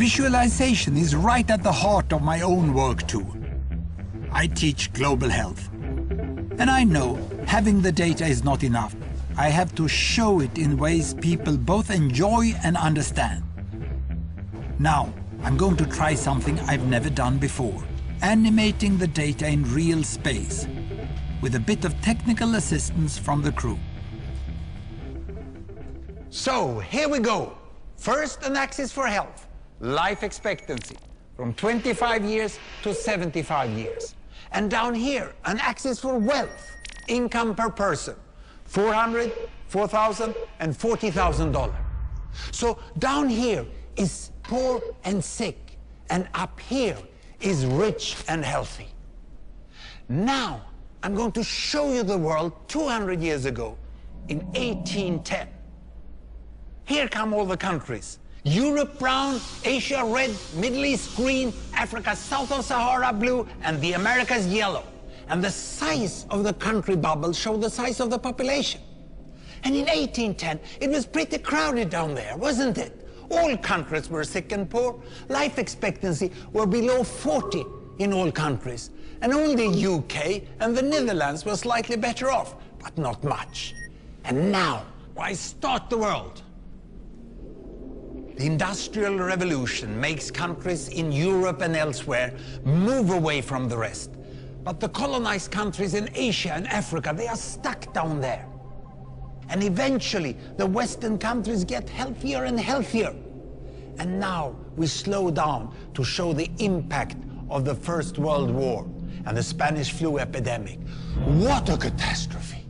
Visualization is right at the heart of my own work too. I teach global health. And I know having the data is not enough. I have to show it in ways people both enjoy and understand. Now, I'm going to try something I've never done before. Animating the data in real space, with a bit of technical assistance from the crew. So, here we go. First, an axis for health. Life expectancy, from 25 years to 75 years. And down here, an axis for wealth, income per person, $400, $4,000, and $40,000. So down here is poor and sick, and up here is rich and healthy. Now, I'm going to show you the world 200 years ago, in 1810. Here come all the countries. Europe brown, Asia red, Middle East green, Africa south of Sahara blue, and the Americas yellow. And the size of the country bubbles show the size of the population. And in 1810, it was pretty crowded down there, wasn't it? All countries were sick and poor. Life expectancy were below 40 in all countries. And only UK and the Netherlands were slightly better off, but not much. And now, why start the world? The Industrial Revolution makes countries in Europe and elsewhere move away from the rest. But the colonized countries in Asia and Africa, they are stuck down there. And eventually, the Western countries get healthier and healthier. And now we slow down to show the impact of the First World War and the Spanish flu epidemic. What a catastrophe!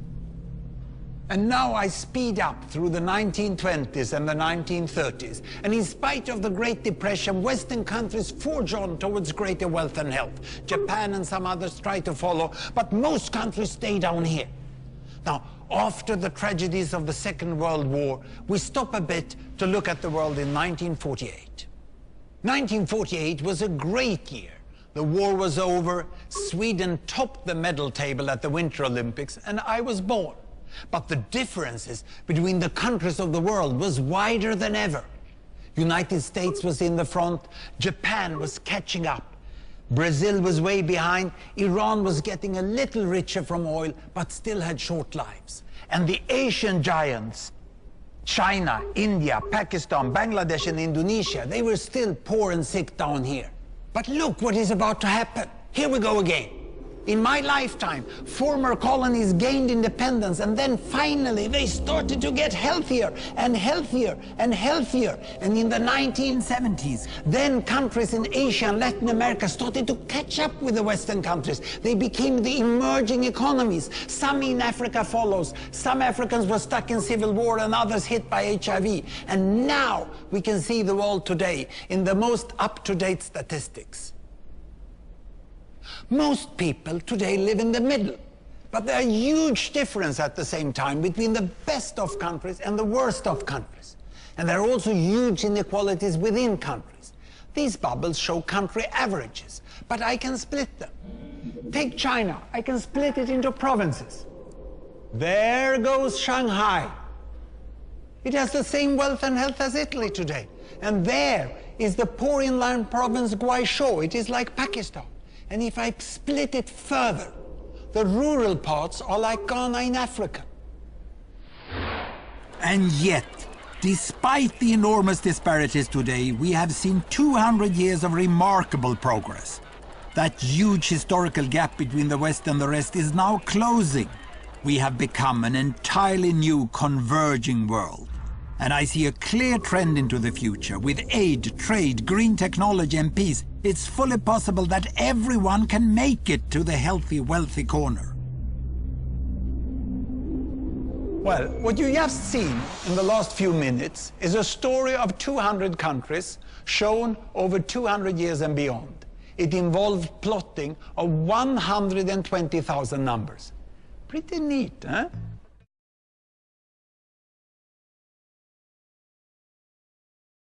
And now I speed up through the 1920s and the 1930s. And in spite of the Great Depression, Western countries forge on towards greater wealth and health. Japan and some others try to follow, but most countries stay down here. Now, after the tragedies of the Second World War, we stop a bit to look at the world in 1948. 1948 was a great year. The war was over, Sweden topped the medal table at the Winter Olympics, and I was born. But the differences between the countries of the world was wider than ever. United States was in the front, Japan was catching up. Brazil was way behind, Iran was getting a little richer from oil, but still had short lives. And the Asian giants, China, India, Pakistan, Bangladesh and Indonesia, they were still poor and sick down here. But look what is about to happen. Here we go again. In my lifetime, former colonies gained independence, and then finally they started to get healthier and healthier and healthier. And in the 1970s, then countries in Asia and Latin America started to catch up with the Western countries. They became the emerging economies. Some in Africa follows. Some Africans were stuck in civil war and others hit by HIV. And now we can see the world today in the most up-to-date statistics. Most people today live in the middle, but there are huge differences at the same time between the best of countries and the worst of countries. And there are also huge inequalities within countries. These bubbles show country averages, but I can split them. Take China, I can split it into provinces. There goes Shanghai. It has the same wealth and health as Italy today. And there is the poor inland province Guizhou. It is like Pakistan. And if I split it further, the rural parts are like Ghana in Africa. And yet, despite the enormous disparities today, we have seen 200 years of remarkable progress. That huge historical gap between the West and the rest is now closing. We have become an entirely new converging world. And I see a clear trend into the future. With aid, trade, green technology and peace, it's fully possible that everyone can make it to the healthy, wealthy corner. Well, what you just seen in the last few minutes is a story of 200 countries shown over 200 years and beyond. It involved plotting of 120,000 numbers. Pretty neat, huh?